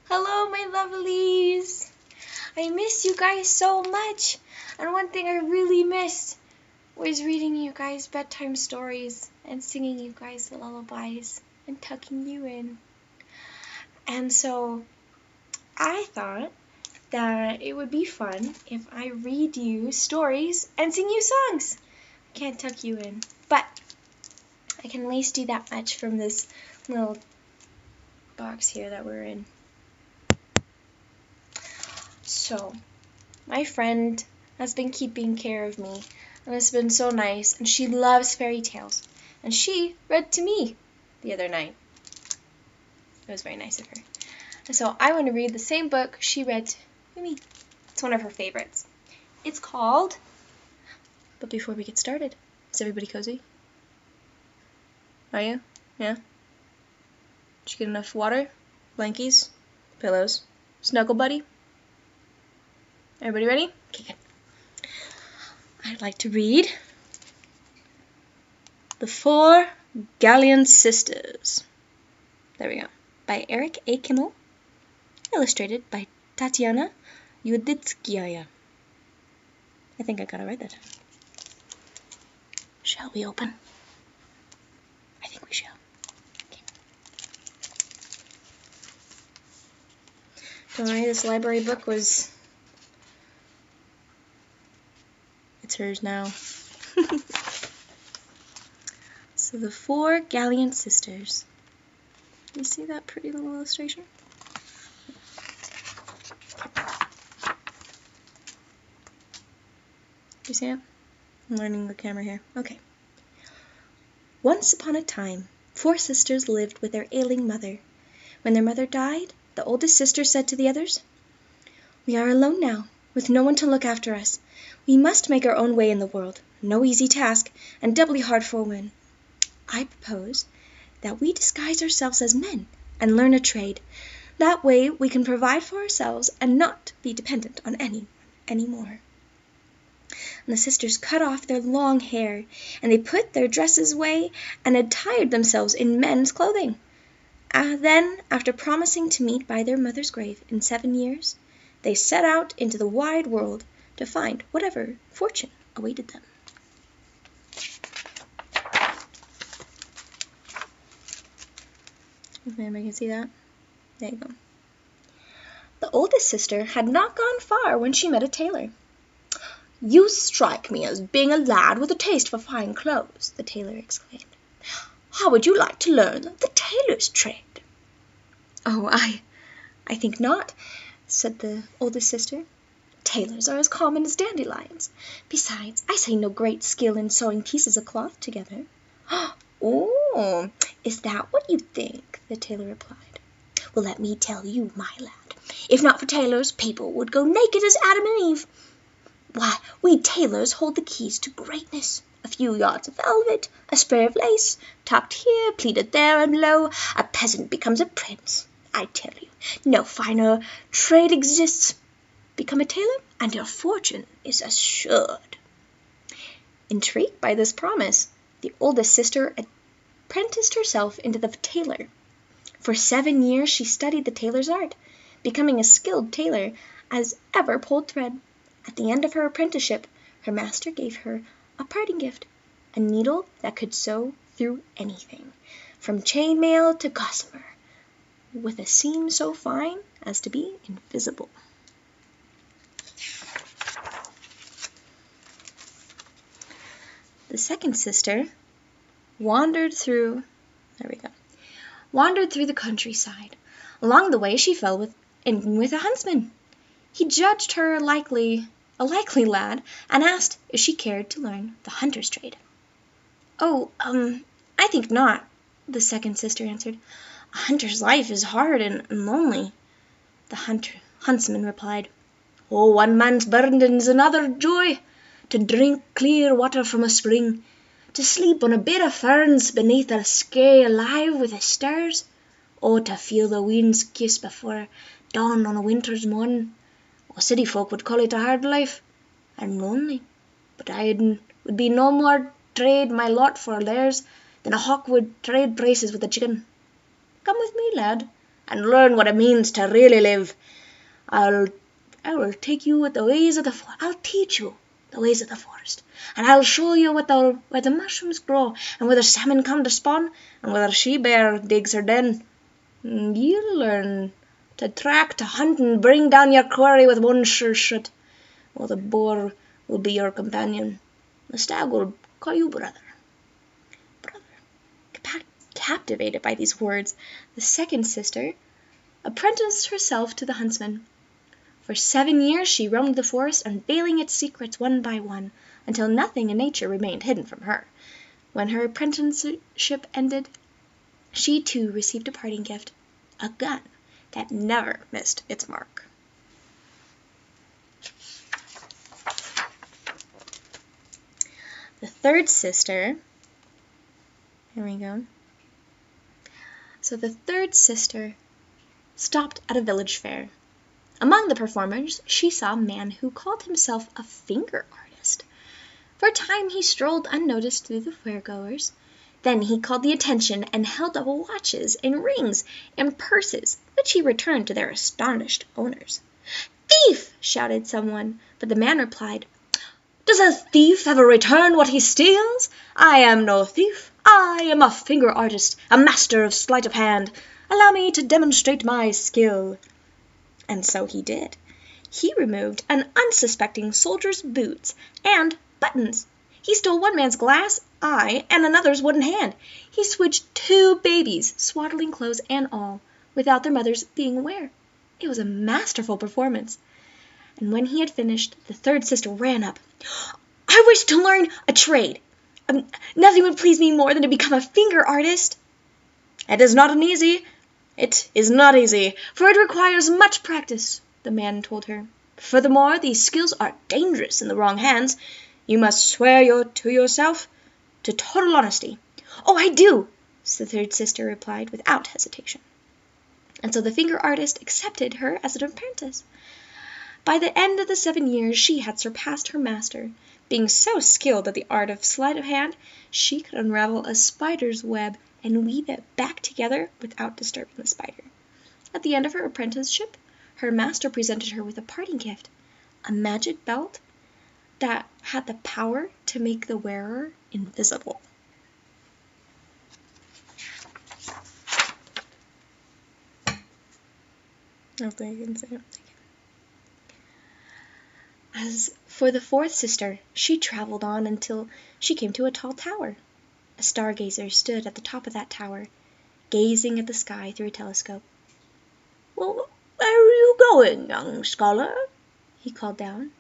Hello, my lovelies! I miss you guys so much, and one thing I really missed was reading you guys bedtime stories and singing you guys lullabies and tucking you in. And so I thought that it would be fun if I read you stories and sing you songs. I can't tuck you in, but I can at least do that much from this little box here that we're in. So, my friend has been keeping care of me, and it's been so nice, and she loves fairy tales, and she read to me the other night. It was very nice of her. And so I want to read the same book she read to me. It's one of her favorites. It's called... But before we get started, is everybody cozy? Are you? Yeah? Did you get enough water? Blankies? Pillows? Snuggle buddy? Everybody ready? Okay, good. I'd like to read The Four Gallant Sisters. There we go. By Eric A. Kimmel. Illustrated by Tatyana Yuditskaya. I think I got it right that time. Shall we open? I think we shall. Okay. Don't worry, this library book was... It's hers now. So the Four Gallant Sisters. You see that pretty little illustration? Do you see it? I'm learning the camera here. Okay. Once upon a time, 4 sisters lived with their ailing mother. When their mother died, the oldest sister said to the others, "We are alone now, with no one to look after us. We must make our own way in the world. No easy task, and doubly hard for women. I propose that we disguise ourselves as men and learn a trade. That way we can provide for ourselves and not be dependent on anyone anymore." And the sisters cut off their long hair, and they put their dresses away and attired themselves in men's clothing. Then, after promising to meet by their mother's grave in 7 years, they set out into the wide world to find whatever fortune awaited them. If anybody can see that? There you go. The oldest sister had not gone far when she met a tailor. "You strike me as being a lad with a taste for fine clothes," the tailor exclaimed. "How would you like to learn the tailor's trade?" "Oh, I think not," said the oldest sister. "Tailors are as common as dandelions. Besides, I see no great skill in sewing pieces of cloth together." "Oh, is that what you think?" the tailor replied. "Well, let me tell you, my lad, if not for tailors, people would go naked as Adam and Eve. Why, we tailors hold the keys to greatness. A few yards of velvet, a spray of lace, tucked here, pleated there, and lo, a peasant becomes a prince. I tell you, no finer trade exists. Become a tailor, and your fortune is assured." Intrigued by this promise, the oldest sister apprenticed herself into the tailor. For 7 years she studied the tailor's art, becoming as skilled tailor as ever pulled thread. At the end of her apprenticeship, her master gave her a parting gift, a needle that could sew through anything, from chain mail to gossamer, with a seam so fine as to be invisible. The second sister wandered through the countryside. Along the way she fell in with a huntsman. He judged her a likely lad, and asked if she cared to learn the hunter's trade. "Oh, I think not," the second sister answered. "A hunter's life is hard and lonely." The huntsman replied, "Oh, one man's burden is another joy. To drink clear water from a spring, to sleep on a bed of ferns beneath a sky alive with the stars, oh, to feel the wind's kiss before dawn on a winter's morn. Oh, city folk would call it a hard life, and lonely, but I would be no more trade my lot for theirs than a hawk would trade braces with a chicken. Come with me, lad, and learn what it means to really live. I will take you with the ways of the forest. I'll teach you the ways of the forest, and I'll show you where the mushrooms grow, and where the salmon come to spawn, and where the she-bear digs her den. You'll learn to track, to hunt, and bring down your quarry with one sure shot, while the boar will be your companion. The stag will call you brother. Captivated by these words, the second sister apprenticed herself to the huntsman. For 7 years she roamed the forest, unveiling its secrets one by one, until nothing in nature remained hidden from her. When her apprenticeship ended, she too received a parting gift, a gun that never missed its mark. The third sister, here we go. So the third sister stopped at a village fair. Among the performers, she saw a man who called himself a finger artist. For a time he strolled unnoticed through the fairgoers. Then he called the attention and held up watches and rings and purses, which he returned to their astonished owners. "Thief!" shouted someone, but the man replied, "Does a thief ever return what he steals? I am no thief. I am a finger artist, a master of sleight of hand. Allow me to demonstrate my skill." And so he did. He removed an unsuspecting soldier's boots and buttons. He stole one man's glass eye and another's wooden hand. He switched 2 babies, swaddling clothes and all, without their mothers being aware. It was a masterful performance. And when he had finished, the third sister ran up. "I wish to learn a trade. Nothing would please me more than to become a finger artist." It is not easy, for it requires much practice," the man told her. "Furthermore, these skills are dangerous in the wrong hands. You must swear to yourself to total honesty." "Oh, I do," the third sister replied without hesitation. And so the finger artist accepted her as an apprentice. By the end of the 7 years she had surpassed her master. Being so skilled at the art of sleight of hand, she could unravel a spider's web and weave it back together without disturbing the spider. At the end of her apprenticeship, her master presented her with a parting gift, a magic belt that had the power to make the wearer invisible. As for the fourth sister, she traveled on until she came to a tall tower. A stargazer stood at the top of that tower, gazing at the sky through a telescope. "Well, where are you going, young scholar?" he called down.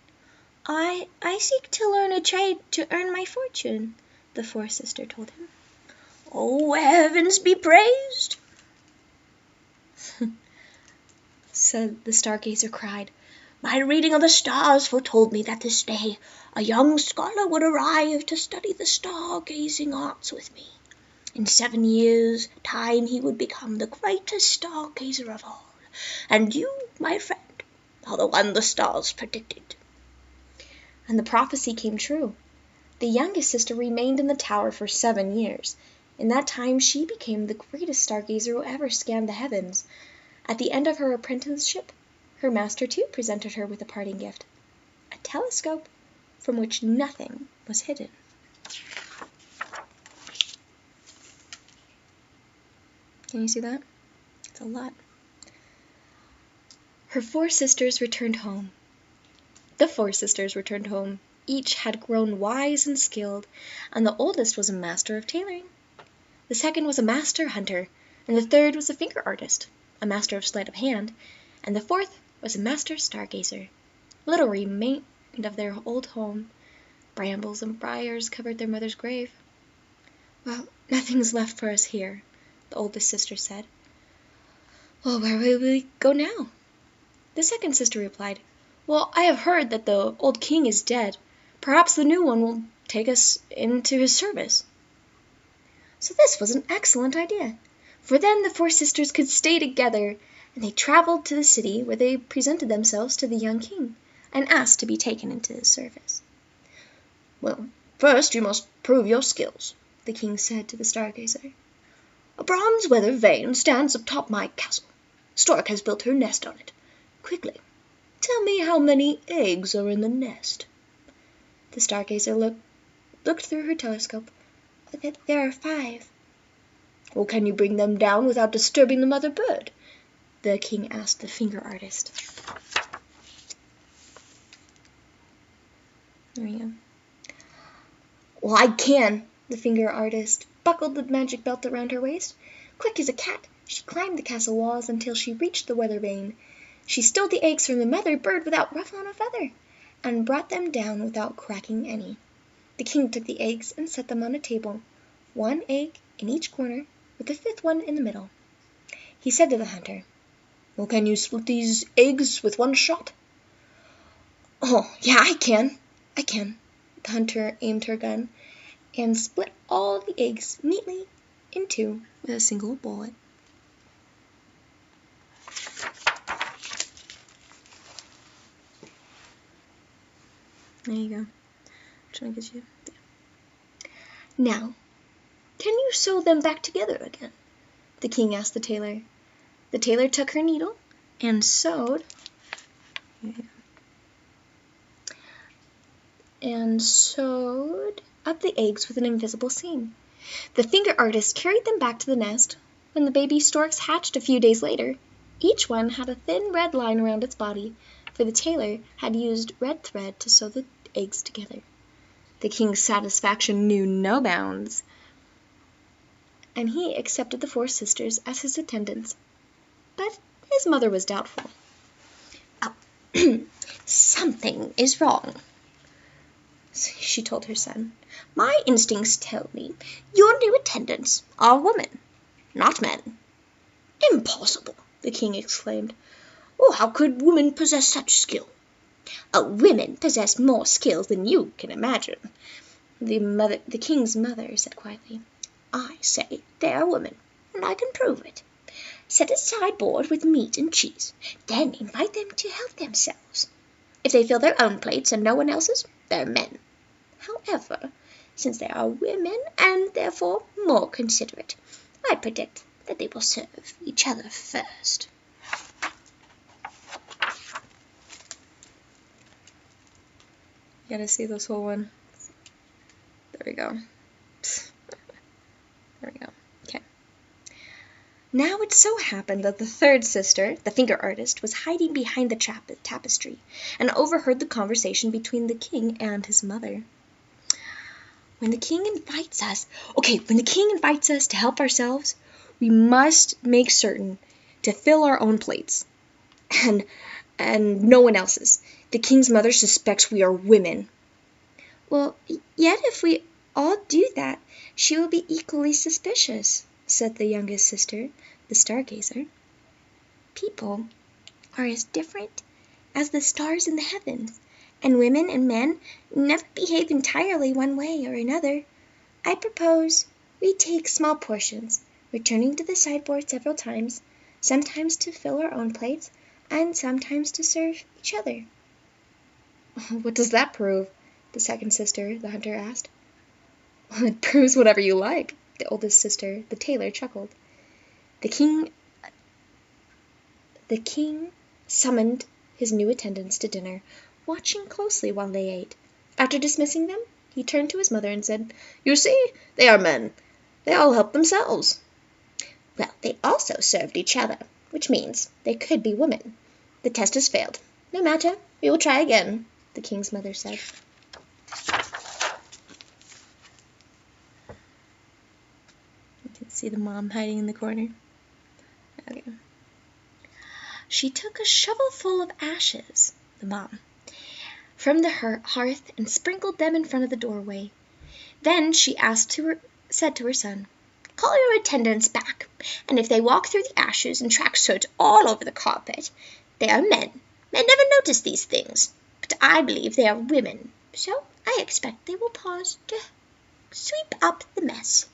I seek to learn a trade to earn my fortune," the fourth sister told him. "Oh, heavens be praised!" So the stargazer cried, "My reading of the stars foretold me that this day a young scholar would arrive to study the star-gazing arts with me. In 7 years' time he would become the greatest star-gazer of all, and you, my friend, are the one the stars predicted." And the prophecy came true. The youngest sister remained in the tower for 7 years. In that time she became the greatest stargazer who ever scanned the heavens. At the end of her apprenticeship, her master too presented her with a parting gift, a telescope from which nothing was hidden. Can you see that? It's a lot. Her 4 sisters returned home. The 4 sisters returned home. Each had grown wise and skilled, and the oldest was a master of tailoring. The second was a master hunter, and the third was a finger artist, a master of sleight of hand, and the fourth was a master stargazer. Little remained of their old home. Brambles and briars covered their mother's grave. "Well, nothing's left for us here," the oldest sister said. "Well, where will we go now?" The second sister replied, "Well, I have heard that the old king is dead. Perhaps the new one will take us into his service." So this was an excellent idea, for then the 4 sisters could stay together, and they traveled to the city, where they presented themselves to the young king and asked to be taken into his service. "Well, first you must prove your skills," the king said to the stargazer. "A bronze weather vane stands atop my castle. Stork has built her nest on it. Quickly, tell me how many eggs are in the nest." The stargazer looked through her telescope. "There are 5. "Well, can you bring them down without disturbing the mother bird?" the king asked the finger artist. There we go. "Well, I can." The finger artist buckled the magic belt around her waist. Quick as a cat, she climbed the castle walls until she reached the weather vane. She stole the eggs from the mother bird without ruffling a feather, and brought them down without cracking any. The king took the eggs and set them on a table, 1 egg in each corner, with the 5th one in the middle. He said to the hunter, "Well, can you split these eggs with 1 shot?" "Oh, yeah, I can. The hunter aimed her gun and split all the eggs neatly in 2 with a single bullet. There you go. Trying to get you. Yeah. "Now, can you sew them back together again?" the king asked the tailor. The tailor took her needle and sewed up the eggs with an invisible seam. The finger artist carried them back to the nest. When the baby storks hatched a few days later, each one had a thin red line around its body, for the tailor had used red thread to sew the eggs together. The king's satisfaction knew no bounds, and he accepted the 4 sisters as his attendants. But his mother was doubtful. "Oh, something is wrong," she told her son. "My instincts tell me your new attendants are women, not men." "Impossible!" the king exclaimed. "Oh, how could women possess such skill?" "Women possess more skills than you can imagine," the king's mother said quietly. "I say they are women, and I can prove it. Set a sideboard with meat and cheese, then invite them to help themselves. If they fill their own plates and no one else's, they're men. However, since they are women and therefore more considerate, I predict that they will serve each other first." You gotta see this whole one. There we go. There we go. Okay. Now it so happened that the 3rd sister, the finger artist, was hiding behind the tapestry and overheard the conversation between the king and his mother. When the king invites us to help ourselves, we must make certain to fill our own plates and no one else's. The king's mother suspects we are women." "Well, yet if we all do that, she will be equally suspicious," said the youngest sister, the stargazer. "People are as different as the stars in the heavens, and women and men never behave entirely one way or another. I propose we take small portions, returning to the sideboard several times, sometimes to fill our own plates, and sometimes to serve each other." "What does that prove?" the 2nd sister, the hunter, asked. "It proves whatever you like," the oldest sister, the tailor, chuckled. The king summoned his new attendants to dinner, watching closely while they ate. After dismissing them, he turned to his mother and said, "You see, they are men. They all help themselves." "Well, they also served each other, which means they could be women. The test has failed. No matter, we will try again," the king's mother said. You can see the mom hiding in the corner. Okay. "She took a shovelful of ashes," the mom, "from the hearth and sprinkled them in front of the doorway. Then she said to her son, 'Call your attendants back, and if they walk through the ashes and track soot all over the carpet, they are men. Men never notice these things, but I believe they are women, so I expect they will pause to sweep up the mess.'"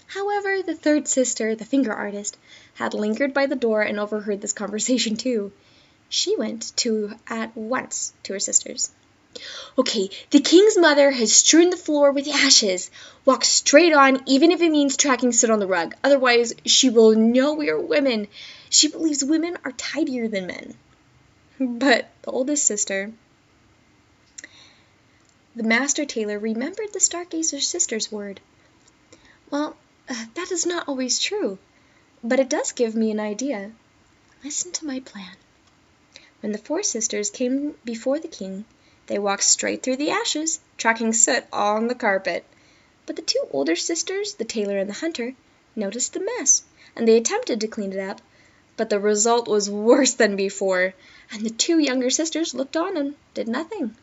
However, the 3rd sister, the finger artist, had lingered by the door and overheard this conversation too. She went at once to her sisters. "Okay, the king's mother has strewn the floor with ashes. Walk straight on, even if it means tracking soot on the rug. Otherwise, she will know we are women. She believes women are tidier than men. But the oldest sister, the master tailor, remembered the Stargazer's sister's word. Well, that is not always true, but it does give me an idea. Listen to my plan. When the 4 sisters came before the king, they walked straight through the ashes, tracking soot all on the carpet. But the 2 older sisters, the tailor and the hunter, noticed the mess, and they attempted to clean it up, but the result was worse than before, and the 2 younger sisters looked on and did nothing.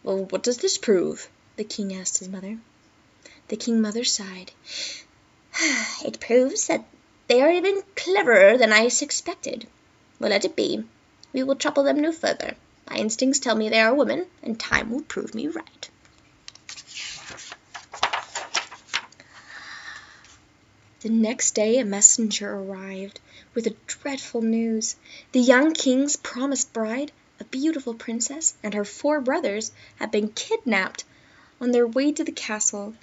Well, what does this prove? The king asked his mother. The king mother sighed. It proves that they are even cleverer than I suspected. Well, let it be. We will trouble them no further. My instincts tell me they are women, and time will prove me right. The next day a messenger arrived with the dreadful news. The young king's promised bride, a beautiful princess, and her 4 brothers had been kidnapped on their way to the castle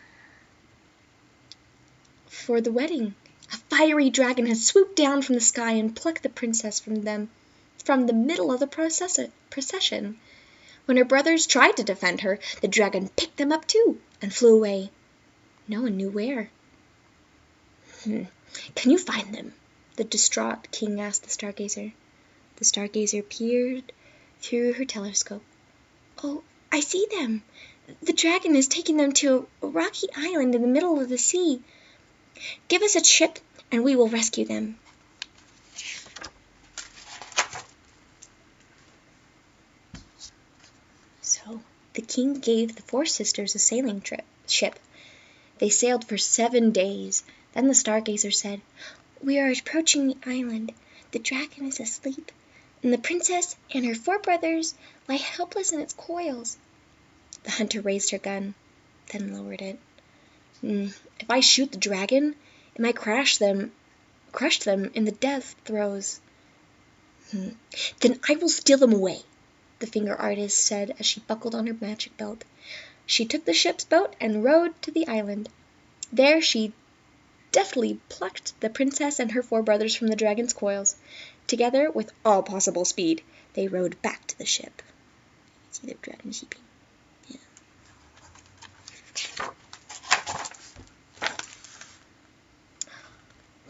for the wedding. A fiery dragon had swooped down from the sky and plucked the princess from the middle of the procession. When her brothers tried to defend her, the dragon picked them up too and flew away. No one knew where. Can you find them? The distraught king asked the Stargazer. The Stargazer peered through her telescope. Oh, I see them. The dragon is taking them to a rocky island in the middle of the sea. Give us a ship, and we will rescue them. So the king gave the 4 sisters a sailing ship. They sailed for 7 days. Then the Stargazer said, We are approaching the island. The dragon is asleep, and the princess and her 4 brothers lie helpless in its coils. The hunter raised her gun, then lowered it. If I shoot the dragon, it might crush them in the death throes. Then I will steal them away, the finger artist said as she buckled on her magic belt. She took the ship's boat and rowed to the island. There she deftly plucked the princess and her 4 brothers from the dragon's coils. Together, with all possible speed, they rowed back to the ship. See the dragon sheeping? Yeah.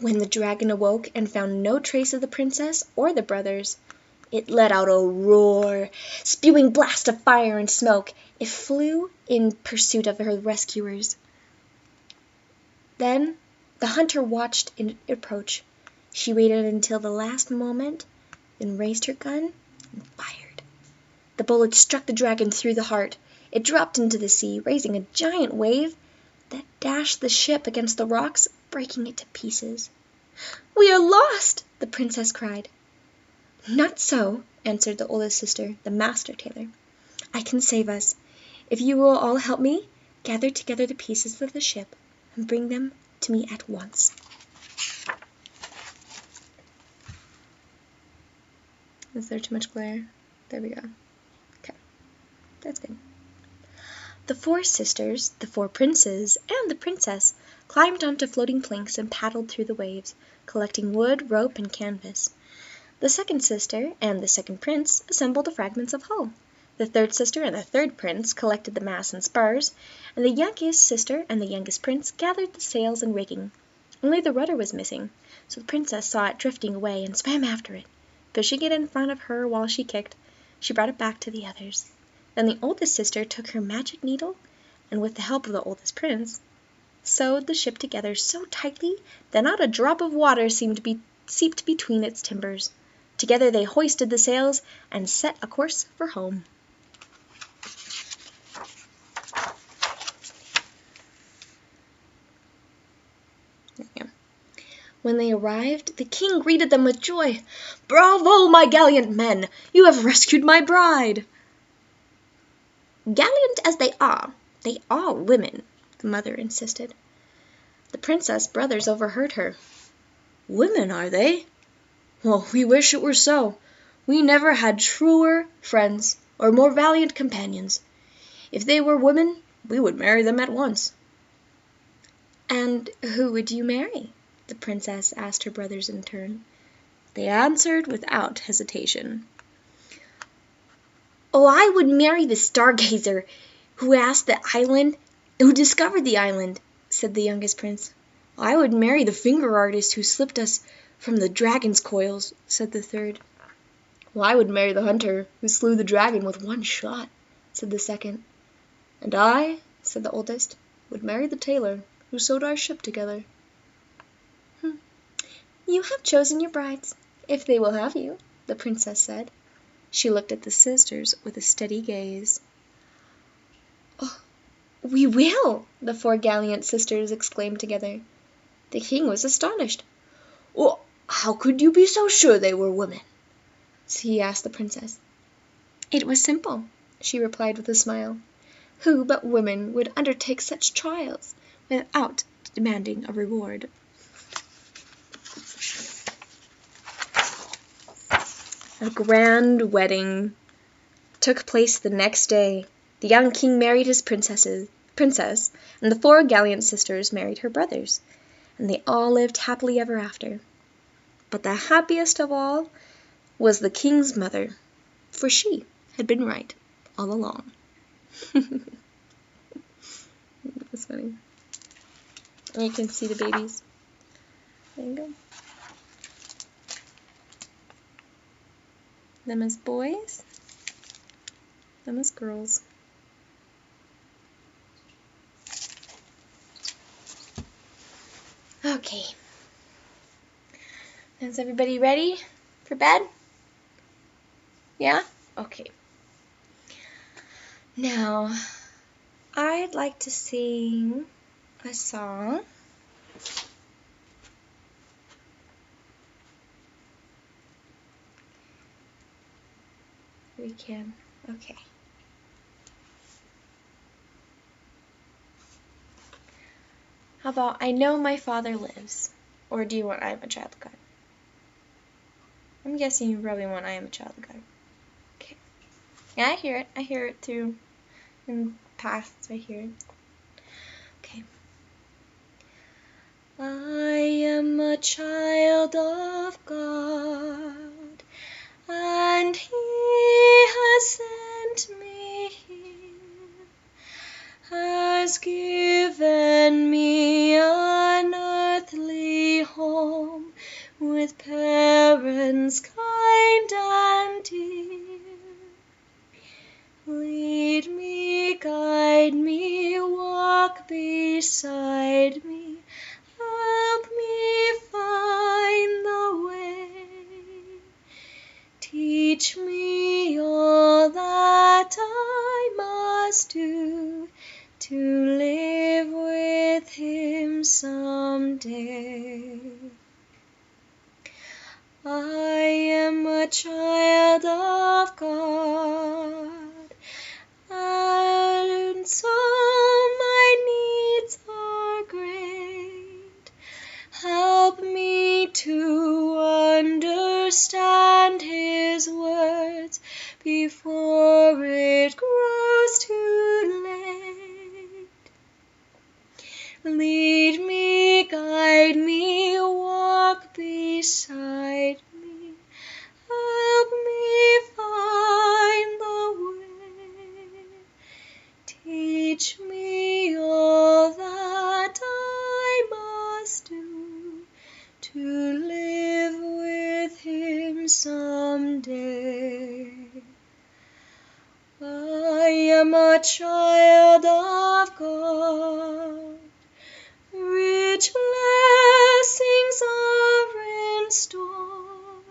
When the dragon awoke and found no trace of the princess or the brothers, it let out a roar, spewing blasts of fire and smoke. It flew in pursuit of her rescuers. Then the hunter watched it approach. She waited until the last moment, then raised her gun and fired. The bullet struck the dragon through the heart. It dropped into the sea, raising a giant wave that dashed the ship against the rocks, breaking it to pieces. "We are lost!" the princess cried. "Not so," answered the oldest sister, the master tailor. "I can save us. If you will all help me, gather together the pieces of the ship and bring them to me at once." Is there too much glare? There we go. Okay, that's good. The 4 sisters, the 4 princes, and the princess climbed onto floating planks and paddled through the waves, collecting wood, rope, and canvas. The second sister and the second prince assembled the fragments of hull. The third sister and the third prince collected the masts and spars, and the youngest sister and the youngest prince gathered the sails and rigging. Only the rudder was missing, so the princess saw it drifting away and swam after it. Pushing it in front of her while she kicked, she brought it back to the others. Then the oldest sister took her magic needle, and with the help of the oldest prince, sewed the ship together so tightly that not a drop of water seeped between its timbers. Together they hoisted the sails and set a course for home. When they arrived, the king greeted them with joy. "Bravo, my gallant men! You have rescued my bride!" "Gallant as they are women," the mother insisted. The princess brothers overheard her. "Women, are they? Well, we wish it were so. We never had truer friends or more valiant companions. If they were women, we would marry them at once." "And who would you marry?" the princess asked her brothers in turn. They answered without hesitation. "Oh, I would marry the stargazer who discovered the island," said the youngest prince. "I would marry the finger artist who slipped us from the dragon's coils," said the third. "Well, I would marry the hunter who slew the dragon with one shot," said the second. "And I," said the oldest, "would marry the tailor who sewed our ship together." "You have chosen your brides, if they will have you," the princess said. She looked at the sisters with a steady gaze. "Oh, we will!" the four Gallant sisters exclaimed together. The king was astonished. "Well, how could you be so sure they were women?" he asked the princess. "It was simple," she replied with a smile. "Who but women would undertake such trials without demanding a reward?" A grand wedding took place the next day. The young king married his princess, and the four Gallant sisters married her brothers, and they all lived happily ever after. But the happiest of all was the king's mother, for she had been right all along. That's funny. And you can see the babies. There you go. Them as boys, them as girls. Okay. Is everybody ready for bed? Yeah? Okay. Now, I'd like to sing a song. We can. Okay. How about I Know My Father Lives? Or do you want I Am a Child of God? I'm guessing you probably want I Am a Child of God. Okay. Yeah, I hear it. I hear it too. In past, I hear it. Okay. I am a child of God, and He has sent me here, has given me an earthly home with parents kind and dear. Lead me, guide me, walk beside me, help me find the way. Teach me all that I must do to live with Him someday. I am a child of God, and so my needs are great. Help me to understand His words before it grows too late. Lead me, guide me, walk beside me, help me find the way. Teach me all that I must do to live with Him someday. I am a child of God, rich blessings are in store.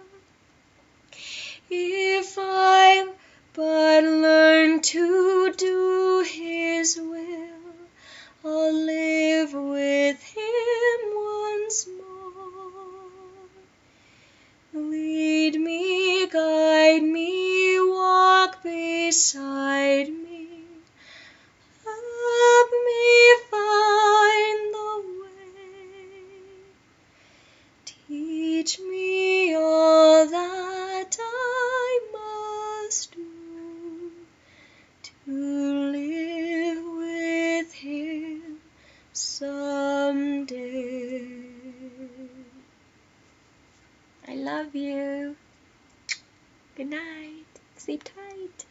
If I but learn to do His will, I'll live with Him once more. Lead me, guide me, walk beside me, help love you. Good night. Sleep tight.